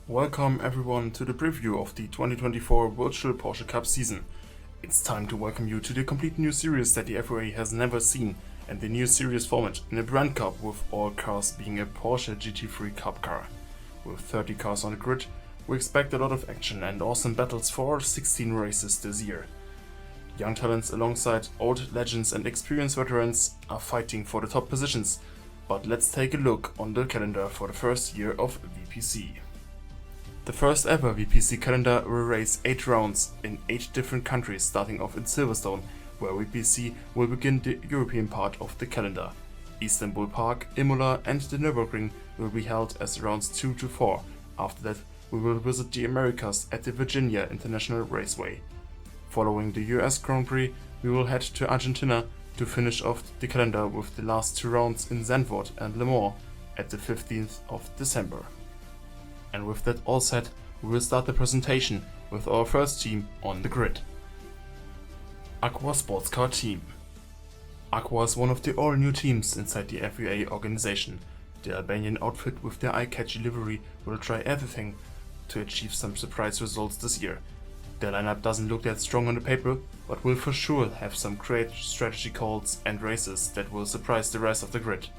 Welcome everyone to the preview of the 2024 Virtual Porsche Cup season. It's time to welcome you to the complete new series that the FVA has never seen, and the new series format in a Brand Cup with all cars being a Porsche GT3 Cup car. With 30 cars on the grid, we expect a lot of action and awesome battles for all 16 races this year. Young talents alongside old legends and experienced veterans are fighting for the top positions, but let's take a look on the calendar for the first year of VPC. The first ever VPC calendar will race 8 rounds in 8 different countries, starting off in Silverstone, where VPC will begin the European part of the calendar. Istanbul Park, Imola and the Nürburgring will be held as rounds 2 to 4. After that, we will visit the Americas at the Virginia International Raceway. Following the US Grand Prix, we will head to Argentina to finish off the calendar with the last 2 rounds in Zandvoort and Le Mans at the 15th of December. And with that all set, we will start the presentation with our first team on the grid. Aqua Sports Car Team. Aqua is one of the all-new teams inside the FVA organization. The Albanian outfit with their eye-catchy livery will try everything to achieve some surprise results this year. Their lineup doesn't look that strong on the paper, but will for sure have some great strategy calls and races that will surprise the rest of the grid.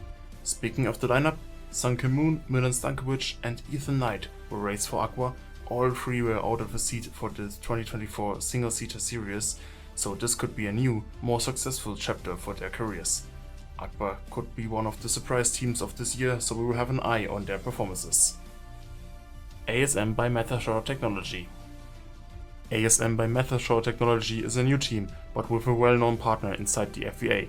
Speaking of the lineup, Sunken Moon, Milan Stankovic and Ethan Knight will race for Aqua. All 3 were out of a seat for the 2024 single-seater series, so this could be a new, more successful chapter for their careers. Aqua could be one of the surprise teams of this year, so we will have an eye on their performances. ASM by Methashore Technology. ASM by Methashore Technology is a new team, but with a well-known partner inside the FVA.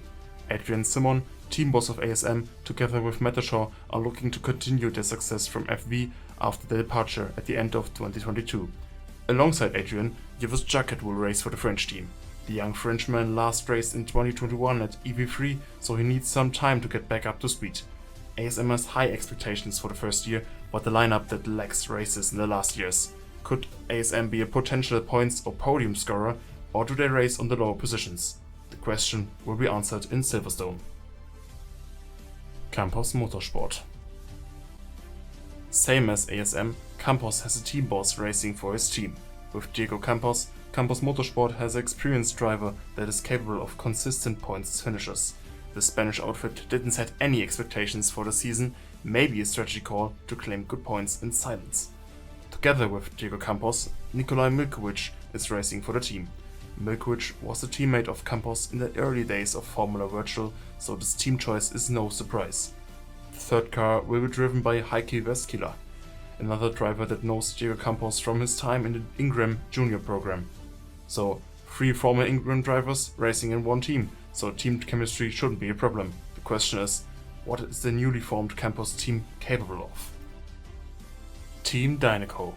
Adrian Simon, team boss of ASM, together with Methashore, are looking to continue their success from FV after their departure at the end of 2022. Alongside Adrian, Yves Jacquet will race for the French team. The young Frenchman last raced in 2021 at EV3, so he needs some time to get back up to speed. ASM has high expectations for the first year, but a lineup that lacks races in the last years. Could ASM be a potential points or podium scorer, or do they race on the lower positions? The question will be answered in Silverstone. Campos Motorsport. Same as ASM, Campos has a team boss racing for his team. With Diego Campos, Campos Motorsport has an experienced driver that is capable of consistent points finishes. The Spanish outfit didn't set any expectations for the season, maybe a strategy call to claim good points in silence. Together with Diego Campos, Nikolai Milkovic is racing for the team. Milkovic was a teammate of Campos in the early days of Formula Virtual, so this team choice is no surprise. The third car will be driven by Heikki Veskila, another driver that knows Diego Campos from his time in the Ingram Junior program. So, 3 former Ingram drivers racing in one team, so team chemistry shouldn't be a problem. The question is, what is the newly formed Campos team capable of? Team Dynaco.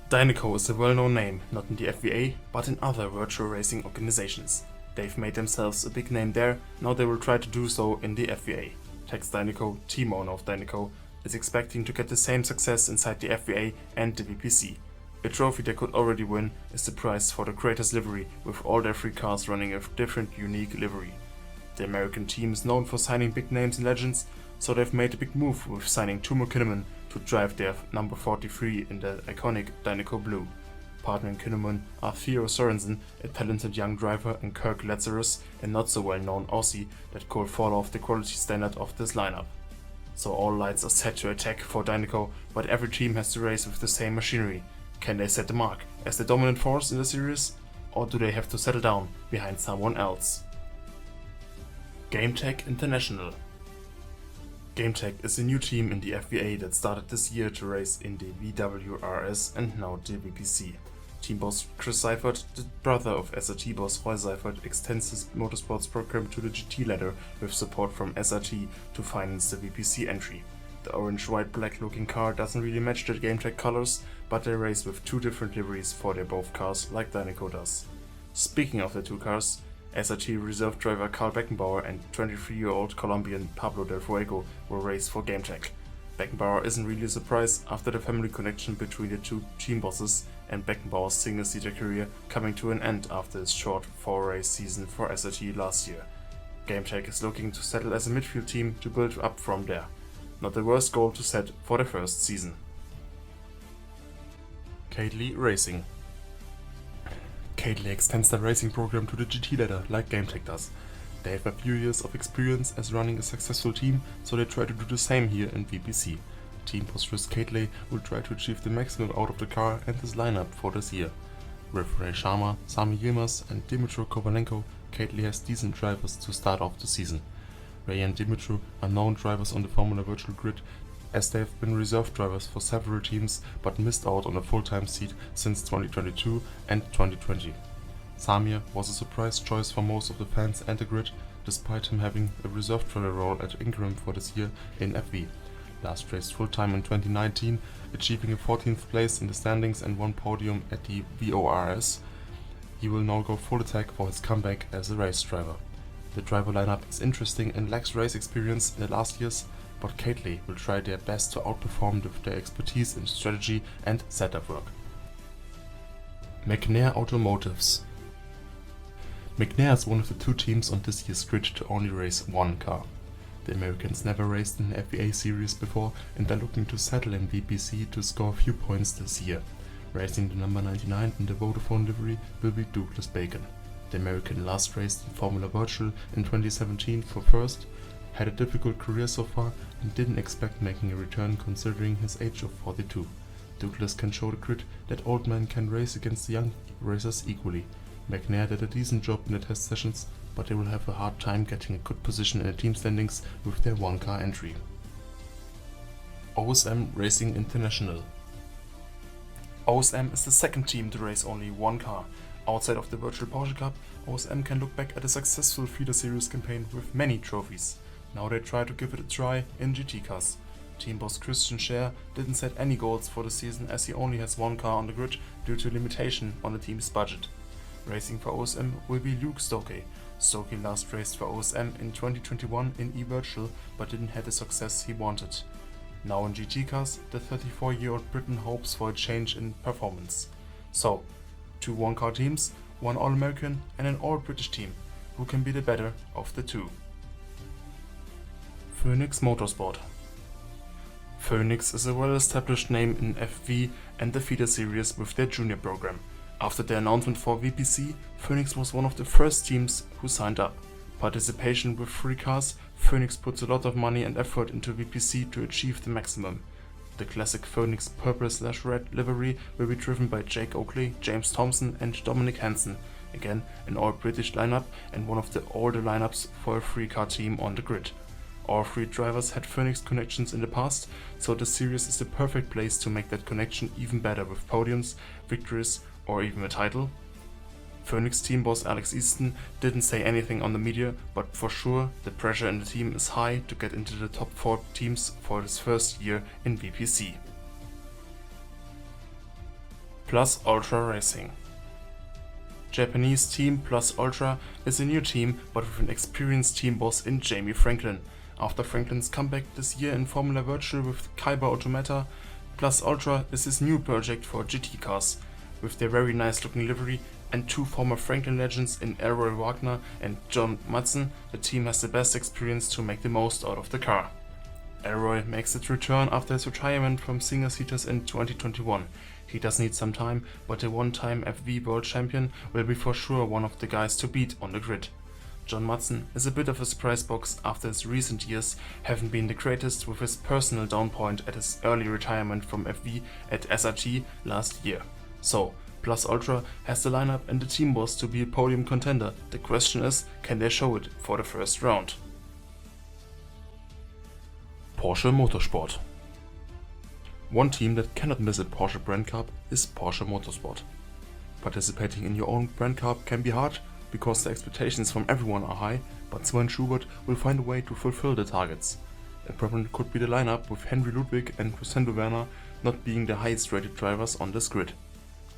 Dynaco is a well-known name, not in the FVA, but in other virtual racing organizations. They've made themselves a big name there, now they will try to do so in the FVA. Tex Dynaco, team owner of Dynaco, is expecting to get the same success inside the FVA and the VPC. A trophy they could already win is the prize for the Creators livery, with all their 3 cars running a different unique livery. The American team is known for signing big names and legends, so they've made a big move with signing Tumo Kinnaman to drive their number 43 in the iconic Dynaco blue. Partnering Kinnaman are Theo Sorensen, a talented young driver, and Kirk Lazarus, a not so well known Aussie that could fall off the quality standard of this lineup. So all lights are set to attack for Dynaco, but every team has to race with the same machinery. Can they set the mark as the dominant force in the series, or do they have to settle down behind someone else? GameTech International. GameTech is a new team in the FVA that started this year to race in the VWRS and now the VPC. Team boss Chris Seifert, the brother of SRT boss Roy Seifert, extends his motorsports program to the GT ladder with support from SRT to finance the VPC entry. The orange-white-black looking car doesn't really match the GameTech colors, but they race with 2 different liveries for their both cars like Dynaco does. Speaking of the 2 cars, SRT reserve driver Carl Beckenbauer and 23-year-old Colombian Pablo Del Fuego will race for GameTech. Beckenbauer isn't really a surprise after the family connection between the 2 team bosses and Beckenbauer's single-seater career coming to an end after his short 4-race season for SRT last year. GameTech is looking to settle as a midfield team to build up from there. Not the worst goal to set for the first season. Kately Racing. Kately extends their racing program to the GT ladder like GameTech does. They have a few years of experience as running a successful team, so they try to do the same here in VPC. Team boss Chris Kately will try to achieve the maximum out of the car and his lineup for this year. With Ray Sharma, Sami Yilmaz and Dimitro Kovalenko, Kately has decent drivers to start off the season. Ray and Dimitro are known drivers on the Formula Virtual Grid, as they have been reserve drivers for several teams but missed out on a full-time seat since 2022 and 2020. Samir was a surprise choice for most of the fans and the grid, despite him having a reserve driver role at Ingram for this year in FV. Last raced full-time in 2019, achieving a 14th place in the standings and one podium at the VORS. He will now go full attack for his comeback as a race driver. The driver lineup is interesting and lacks race experience in the last years, but Kately will try their best to outperform with their expertise in strategy and setup work. McNair Automotives. McNair is one of the two teams on this year's grid to only race one car. The Americans never raced in the FVA series before and are looking to settle in VPC to score a few points this year. Racing the number 99 in the Vodafone livery will be Douglas Bacon. The American last raced in Formula Virtual in 2017 for first, had a difficult career so far and didn't expect making a return considering his age of 42. Douglas can show the grid that old men can race against young racers equally. McNair did a decent job in the test sessions, but they will have a hard time getting a good position in the team standings with their one-car entry. OSM Racing International. OSM is the second team to race only one car. Outside of the Virtual Porsche Cup, OSM can look back at a successful feeder series campaign with many trophies. Now they try to give it a try in GT cars. Team boss Christian Scher didn't set any goals for the season as he only has one car on the grid due to limitation on the team's budget. Racing for OSM will be Luke Stokey. Stokey last raced for OSM in 2021 in eVirtual but didn't have the success he wanted. Now in GT cars, the 34-year-old Briton hopes for a change in performance. So, two one-car teams, one All-American and an All-British team. Who can be the better of the two? Phoenix Motorsport. Phoenix is a well-established name in FV and the feeder series with their junior program. After the announcement for VPC, Phoenix was one of the first teams who signed up. Participation with 3 cars, Phoenix puts a lot of money and effort into VPC to achieve the maximum. The classic Phoenix purple/red livery will be driven by Jake Oakley, James Thompson and Dominic Hansen, again an all-British lineup and one of the older lineups for a 3-car team on the grid. All 3 drivers had Phoenix connections in the past, so the series is the perfect place to make that connection even better with podiums, victories or even a title. Phoenix team boss Alex Easton didn't say anything on the media, but for sure the pressure in the team is high to get into the top 4 teams for his first year in VPC. Plus Ultra Racing. Japanese team Plus Ultra is a new team but with an experienced team boss in Jamie Franklin. After Franklin's comeback this year in Formula Virtual with Kyber Automata, Plus Ultra is his new project for GT cars. With their very nice looking livery and 2 former Franklin legends in Elroy Wagner and John Madsen, the team has the best experience to make the most out of the car. Elroy makes its return after his retirement from singer-seaters in 2021. He does need some time, but the one-time FV World Champion will be for sure one of the guys to beat on the grid. John Madsen is a bit of a surprise box after his recent years haven't been the greatest, with his personal down point at his early retirement from FV at SRT last year. So, Plus Ultra has the lineup and the team boss to be a podium contender. The question is, can they show it for the first round? Porsche Motorsport. One team that cannot miss a Porsche Brand Cup is Porsche Motorsport. Participating in your own Brand Cup can be hard because the expectations from everyone are high, but Sven Schubert will find a way to fulfill the targets. A problem could be the lineup with Henry Ludwig and Crescendo Werner not being the highest rated drivers on this grid.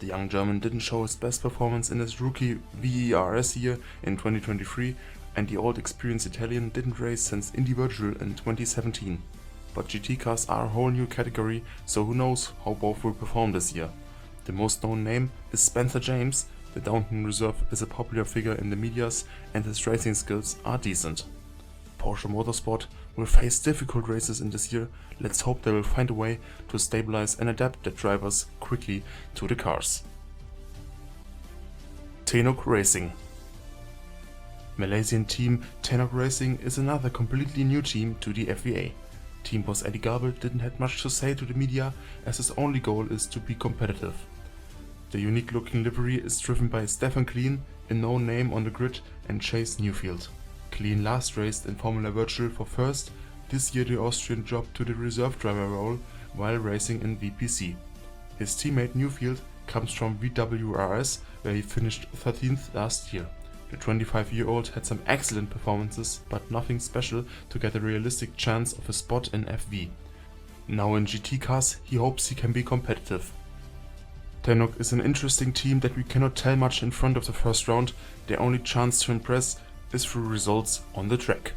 The young German didn't show his best performance in his rookie VERS year in 2023, and the old experienced Italian didn't race since Indy Virtual in 2017. But GT cars are a whole new category, so who knows how both will perform this year. The most known name is Spencer James. The Downton reserve is a popular figure in the medias and his racing skills are decent. Porsche Motorsport will face difficult races in this year. Let's hope they will find a way to stabilize and adapt their drivers quickly to the cars. Tenok Racing. Malaysian team Tenok Racing is another completely new team to the FVA. Team boss Eddie Gabel didn't have much to say to the media, as his only goal is to be competitive. The unique looking livery is driven by Stefan Kleen, a known name on the grid, and Chase Newfield. Kleen last raced in Formula Virtual for first. This year the Austrian dropped to the reserve driver role while racing in VPC. His teammate Newfield comes from VWRS, where he finished 13th last year. The 25-year-old had some excellent performances, but nothing special to get a realistic chance of a spot in FV. Now in GT cars, he hopes he can be competitive. Tenok is an interesting team that we cannot tell much in front of the first round. Their only chance to impress is through results on the track.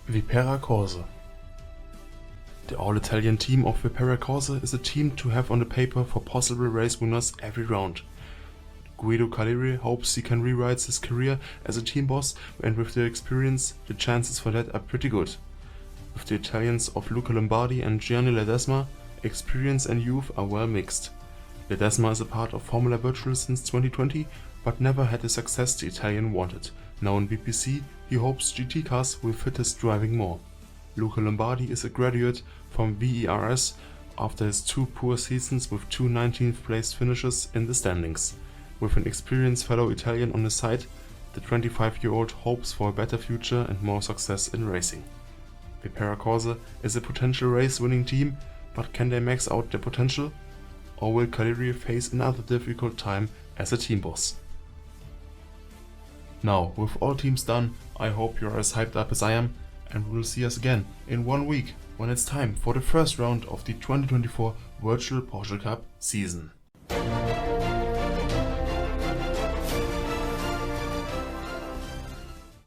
Vipera Corse. The all-Italian team of Vipera Corse is a team to have on the paper for possible race winners every round. Guido Caleri hopes he can rewrite his career as a team boss, and with the experience, the chances for that are pretty good. With the Italians of Luca Lombardi and Gianni Ledesma, experience and youth are well mixed. Ledesma is a part of Formula Virtual since 2020, but never had the success the Italian wanted. Now in VPC, he hopes GT cars will fit his driving more. Luca Lombardi is a graduate from VERS after his two poor seasons with two 19th place finishes in the standings. With an experienced fellow Italian on his side, the 25-year-old hopes for a better future and more success in racing. Vipera Corse is a potential race-winning team, but can they max out their potential? Or will Caleri face another difficult time as a team boss? Now, with all teams done, I hope you're as hyped up as I am, and we will see us again in 1 week when it's time for the first round of the 2024 Virtual Porsche Cup season.